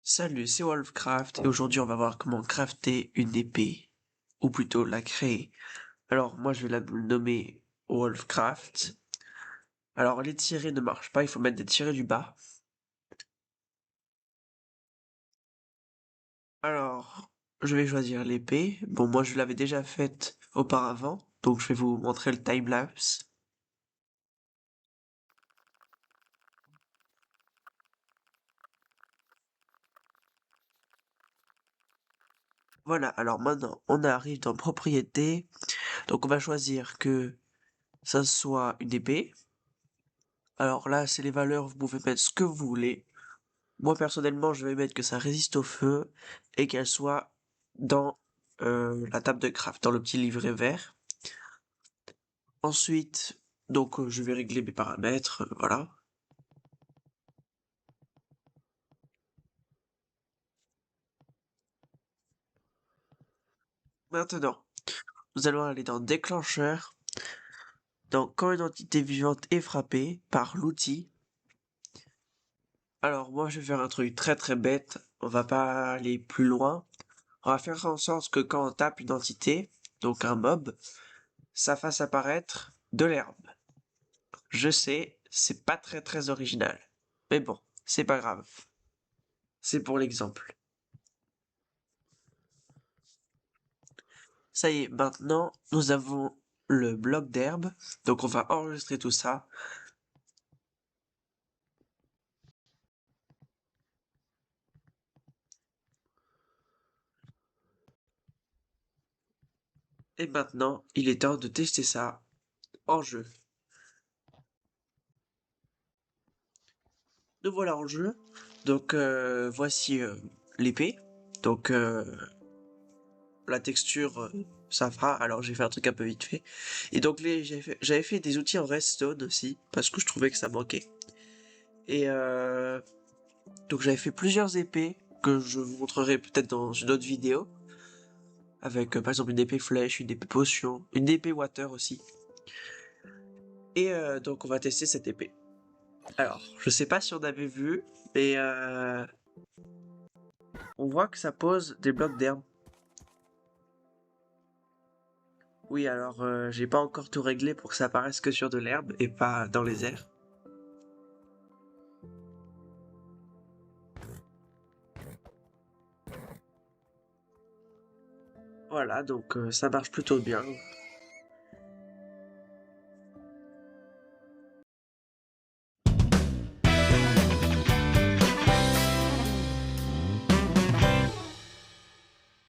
Salut, c'est Wolfcraft et aujourd'hui on va voir comment crafter une épée, ou plutôt la créer. Alors moi je vais la nommer Wolfcraft. Alors les tirets ne marchent pas, il faut mettre des tirets du bas. Alors je vais choisir l'épée. Bon moi je l'avais déjà faite auparavant, donc je vais vous montrer le timelapse. Voilà, alors maintenant on arrive dans propriété. Donc on va choisir que ça soit une épée. Alors là c'est les valeurs, vous pouvez mettre ce que vous voulez. Moi personnellement, je vais mettre que ça résiste au feu et qu'elle soit dans la table de craft, dans le petit livret vert. Ensuite, donc je vais régler mes paramètres, voilà. Maintenant, nous allons aller dans déclencheur, dans quand une entité vivante est frappée par l'outil. Alors moi je vais faire un truc très très bête, on va pas aller plus loin. On va faire en sorte que quand on tape une entité, donc un mob, ça fasse apparaître de l'herbe. Je sais, c'est pas très très original. Mais bon, c'est pas grave. C'est pour l'exemple. Ça y est, maintenant, nous avons le bloc d'herbe. Donc on va enregistrer tout ça. Et maintenant, il est temps de tester ça en jeu. Nous voilà en jeu. Donc voici l'épée. Donc la texture, ça va. Alors j'ai fait un truc un peu vite fait. Et donc j'avais fait des outils en redstone aussi. Parce que je trouvais que ça manquait. Et donc j'avais fait plusieurs épées que je vous montrerai peut-être dans une autre vidéo. Avec par exemple une épée flèche, une épée potion, une épée water aussi. Et donc on va tester cette épée. Alors, je sais pas si on avait vu, mais on voit que ça pose des blocs d'herbe. Oui, alors j'ai pas encore tout réglé pour que ça apparaisse que sur de l'herbe et pas dans les airs. Voilà, donc ça marche plutôt bien.